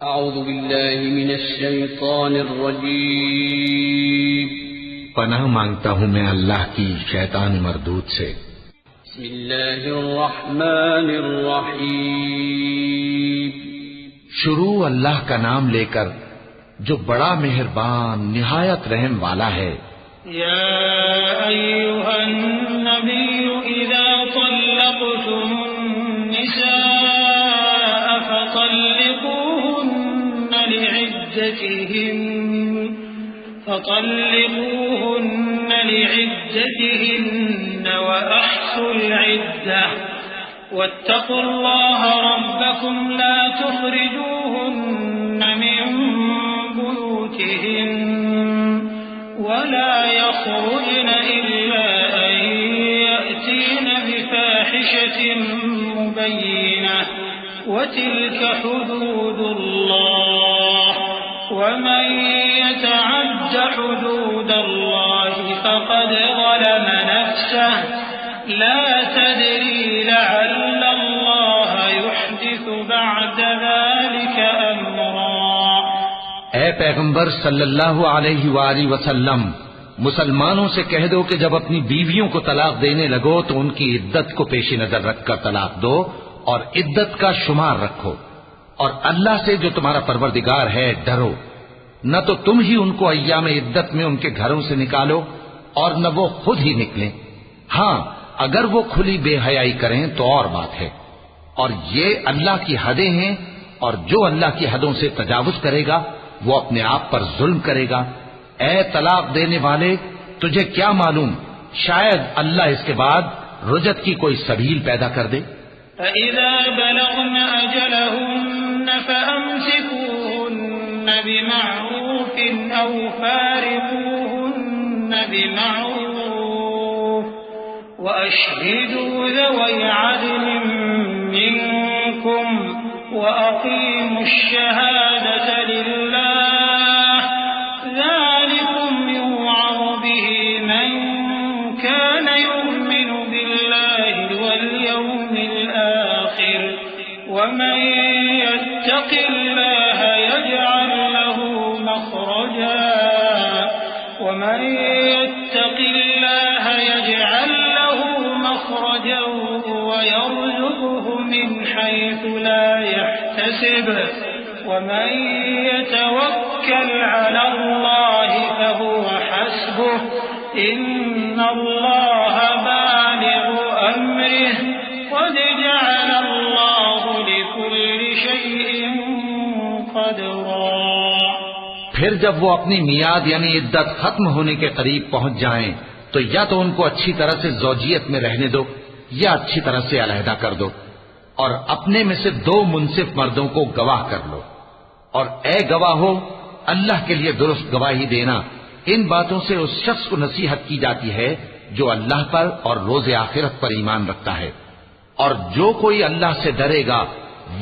اعوذ باللہ من الشیطان الرجیم پناہ مانگتا ہوں میں اللہ کی شیطان مردود سے۔ بسم اللہ الرحمن الرحیم شروع اللہ کا نام لے کر جو بڑا مہربان نہایت رحم والا ہے۔ یا ایھا النبی اذا طلقتم النساء فطلقوهن لعدتهن وأحصوا العدة واتقوا الله ربكم لا تخرجوهن من بيوتهن ولا يخرجن إلا أن يأتين بفاحشة مبينة وتلك حدود الله ومن يتعد حدود الله فقد ظلم نفسه لا تدري لعل الله يحدث بعد ذلك أمرا۔ اے پیغمبر صلی اللہ علیہ وآلہ وسلم، مسلمانوں سے کہہ دو کہ جب اپنی بیویوں کو طلاق دینے لگو تو ان کی عدت کو پیش نظر رکھ کر طلاق دو اور عدت کا شمار رکھو، اور اللہ سے جو تمہارا پروردگار ہے ڈرو۔ نہ تو تم ہی ان کو ایام عدت میں ان کے گھروں سے نکالو اور نہ وہ خود ہی نکلیں، ہاں اگر وہ کھلی بے حیائی کریں تو اور بات ہے، اور یہ اللہ کی حدیں ہیں، اور جو اللہ کی حدوں سے تجاوز کرے گا وہ اپنے آپ پر ظلم کرے گا۔ اے طلاق دینے والے، تجھے کیا معلوم شاید اللہ اس کے بعد رجعت کی کوئی سبیل پیدا کر دے۔ فَإِذَا بَلَغْنَ أَجَلَهُنَّ فَأَمْسِكُوهُنَّ بِمَعْرُوفٍ أَوْ فَارِقُوهُنَّ بِمَعْرُوفٍ وَأَشْهِدُوا ذَوَيْ عَدْلٍ مِّنكُمْ وَأَقِيمُوا الشَّهَادَةَ لِلَّهِ ذَلِكُمْ يُوعَظُ بِهِ مَن كَانَ يُؤْمِنُ بِاللَّهِ وَالْيَوْمِ الْآخِرِ وَمَن يَتَّقِ اللَّهَ يَجْعَل لَّهُ مَخْرَجًا وَيَرْزُقْهُ مِنْ حَيْثُ لَا يَحْتَسِبُ وَمَن يَتَوَكَّلْ عَلَى اللَّهِ فَهُوَ حَسْبُهُ إِنَّ اللَّهَ بالغ أَمْرِهِ قَدْ جَعَلَ اللَّهُ لِكُلِّ شَيْءٍ قَدْرًا۔ پھر جب وہ اپنی میعاد یعنی عدت ختم ہونے کے قریب پہنچ جائیں تو یا تو ان کو اچھی طرح سے زوجیت میں رہنے دو یا اچھی طرح سے علیحدہ کر دو، اور اپنے میں سے 2 منصف مردوں کو گواہ کر لو، اور اے گواہو اللہ کے لیے درست گواہی دینا۔ ان باتوں سے اس شخص کو نصیحت کی جاتی ہے جو اللہ پر اور روز آخرت پر ایمان رکھتا ہے، اور جو کوئی اللہ سے ڈرے گا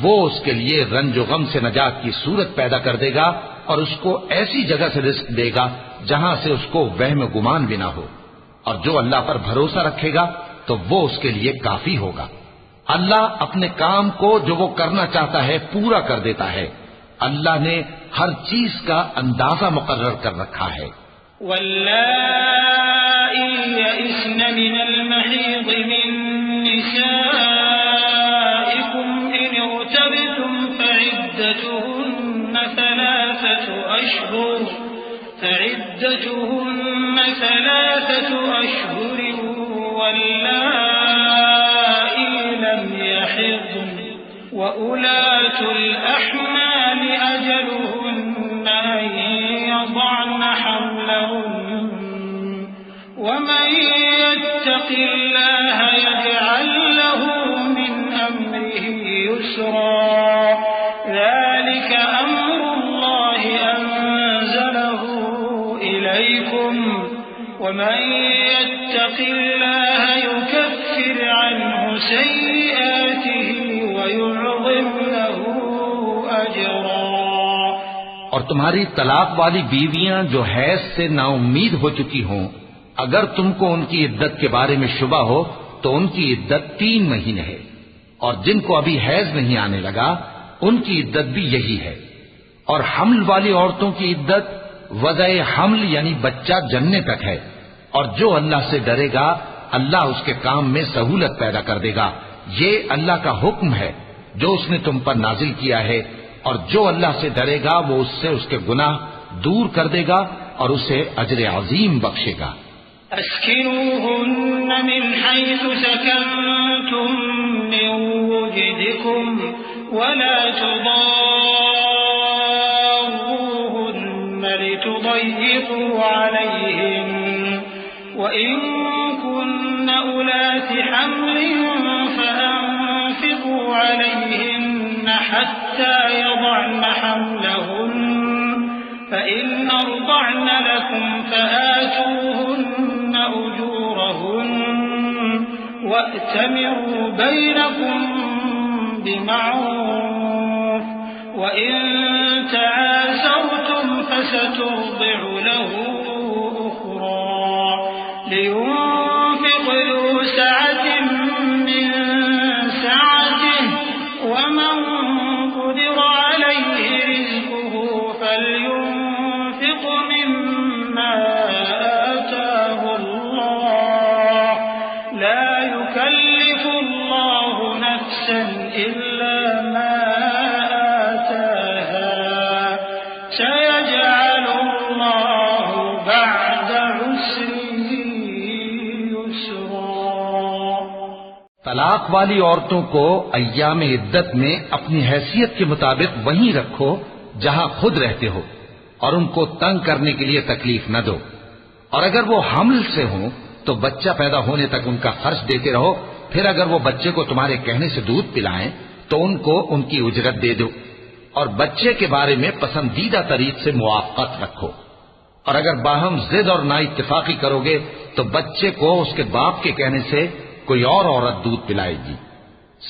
وہ اس کے لیے رنج و غم سے نجات کی صورت پیدا کر دے گا، اور اس کو ایسی جگہ سے رزق دے گا جہاں سے اس کو وہم و گمان بھی نہ ہو، اور جو اللہ پر بھروسہ رکھے گا تو وہ اس کے لیے کافی ہوگا۔ اللہ اپنے کام کو جو وہ کرنا چاہتا ہے پورا کر دیتا ہے، اللہ نے ہر چیز کا اندازہ مقرر کر رکھا ہے۔ واللائي يئسن من المحيض من نسائكم إن ارتبتم فعدتهن 3 أشهر واللائي لم يحضن وأولاة الأحمال أجلهن أن يضعن حملهن ومن يتق الله يجعل له من أمره يسرا ذلك أمر الله أنزله إليكم ومن يتق الله يكفر عنه سيئاته ويعظم له أجرا۔ اور تمہاری طلاق والی بیویاں جو حیض سے نا امید ہو چکی ہوں، اگر تم کو ان کی عدت کے بارے میں شبہ ہو تو ان کی عدت 3 مہینے ہے، اور جن کو ابھی حیض نہیں آنے لگا ان کی عدت بھی یہی ہے، اور حمل والی عورتوں کی عدت وضع حمل یعنی بچہ جننے تک ہے، اور جو اللہ سے ڈرے گا اللہ اس کے کام میں سہولت پیدا کر دے گا، یہ اللہ کا حکم ہے جو اس نے تم پر نازل کیا ہے، اور جو اللہ سے ڈرے گا وہ اس سے اس کے گناہ دور کر دے گا اور اسے اجر عظیم بخشے گا۔ اسكنوهن من حيث سكنتم من وجدكم ولا تضاروهن لتضيقوا عليهن وإن كن أولات حمل فأنفقوا عليهن حتى يضعن حملهن فإن أرضعن لكم فآتوهن أجورهن وأتمروا بينكم بمعروف وإن تعاسرتم فسترضع له أخرى لينفق ذو سعة من سعته ومن قدر عليه رزقه فلينفق مما آتاه الله لا يكلف الله نفسا إلا ما آتاها سيجعل الله بعد عسر يسرا۔ طلاق والی عورتوں کو ایام عدت میں اپنی حیثیت کے مطابق وہیں رکھو جہاں خود رہتے ہو، اور ان کو تنگ کرنے کے لیے تکلیف نہ دو، اور اگر وہ حمل سے ہوں تو بچہ پیدا ہونے تک ان کا خرچ دیتے رہو، پھر اگر وہ بچے کو تمہارے کہنے سے دودھ پلائیں تو ان کو ان کی اجرت دے دو، اور بچے کے بارے میں پسندیدہ طریق سے موافقت رکھو، اور اگر باہم ضد اور نا اتفاقی کرو گے تو بچے کو اس کے باپ کے کہنے سے کوئی اور عورت دودھ پلائے گی۔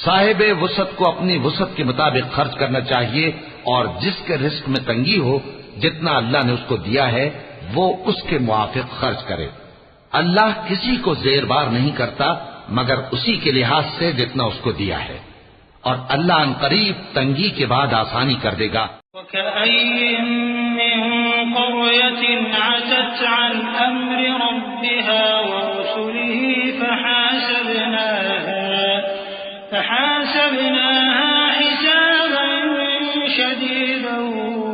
صاحب وسعت کو اپنی وسعت کے مطابق خرچ کرنا چاہیے، اور جس کے رزق میں تنگی ہو جتنا اللہ نے اس کو دیا ہے وہ اس کے موافق خرچ کرے۔ اللہ کسی کو زیر بار نہیں کرتا مگر اسی کے لحاظ سے جتنا اس کو دیا ہے، اور اللہ ان قریب تنگی کے بعد آسانی کر دے گا۔ وَكَأَيٍّ مِّن قَرْيَةٍ عَتَتْ عَنْ أَمْرِ رَبِّهَا وَرُسُلِهِ فحاسبناها حسابا شديدا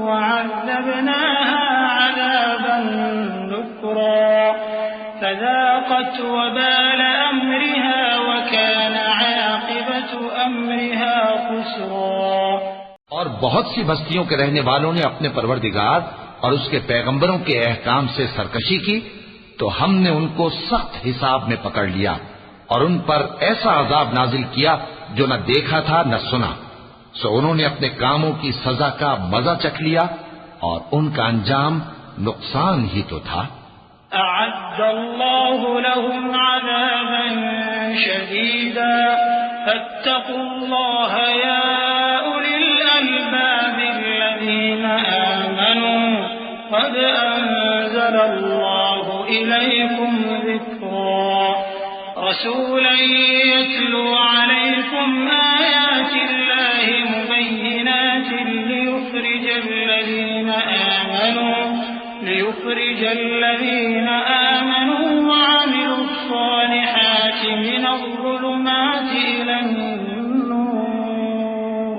وعذبناها عذابا نكرا فذاقت وبال أمرها وكان عاقبة أمرها خسرا۔ اور بہت سی بستیوں کے رہنے والوں نے اپنے پروردگار اور اس کے پیغمبروں کے احکام سے سرکشی کی تو ہم نے ان کو سخت حساب میں پکڑ لیا، اور ان پر ایسا عذاب نازل کیا جو نہ دیکھا تھا نہ سنا، سو انہوں نے اپنے کاموں کی سزا کا مزہ چکھ لیا اور ان کا انجام نقصان ہی تو تھا۔ أعد الله لهم عذابا شديدا فاتقوا الله يا أولي الألباب الذين آمنوا قد أنزل الله إليكم ذكرا رسولا يتلو عليكم آيات الله مبينات ليخرج الذين آمنوا وعملوا الصالحات من الظلمات إلى النور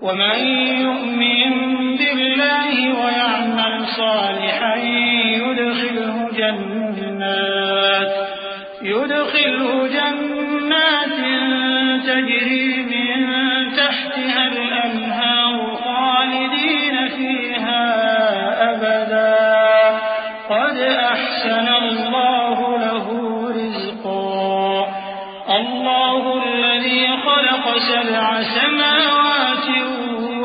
ومن يؤمن بالله ويعمل صالحا يدخله جنات تجري من تحتها الأنهار خالدين فيها أبدا قد أحسن الله له رزقا الله الذي خلق 7 سماوات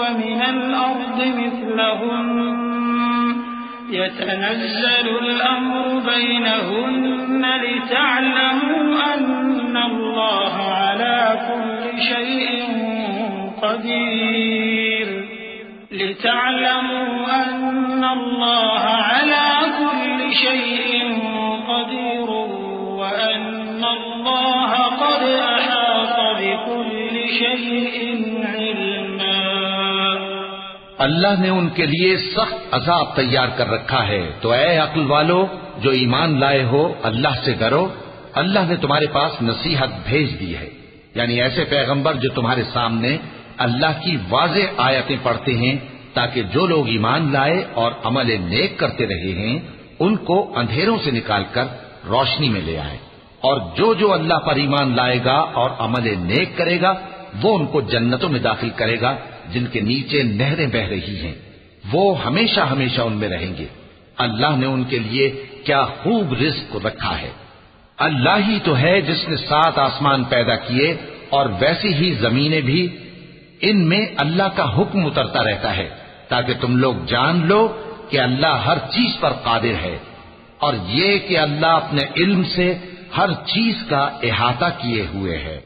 ومن الأرض مثلهن يتنزل الأمر بينهن لتعلموا أن الله على كل شيء قدير وأن الله قد أحاط بكل شيء علما۔ اللہ نے ان کے لیے سخت عذاب تیار کر رکھا ہے، تو اے عقل والو جو ایمان لائے ہو اللہ سے ڈرو، اللہ نے تمہارے پاس نصیحت بھیج دی ہے، یعنی ایسے پیغمبر جو تمہارے سامنے اللہ کی واضح آیتیں پڑھتے ہیں تاکہ جو لوگ ایمان لائے اور عمل نیک کرتے رہے ہیں ان کو اندھیروں سے نکال کر روشنی میں لے آئے، اور جو اللہ پر ایمان لائے گا اور عمل نیک کرے گا وہ ان کو جنتوں میں داخل کرے گا جن کے نیچے نہریں بہ رہی ہیں، وہ ہمیشہ ہمیشہ ان میں رہیں گے۔ اللہ نے ان کے لیے کیا خوب رزق رکھا ہے۔ اللہ ہی تو ہے جس نے 7 آسمان پیدا کیے اور ویسی ہی زمینیں بھی، ان میں اللہ کا حکم اترتا رہتا ہے تاکہ تم لوگ جان لو کہ اللہ ہر چیز پر قادر ہے، اور یہ کہ اللہ اپنے علم سے ہر چیز کا احاطہ کیے ہوئے ہے۔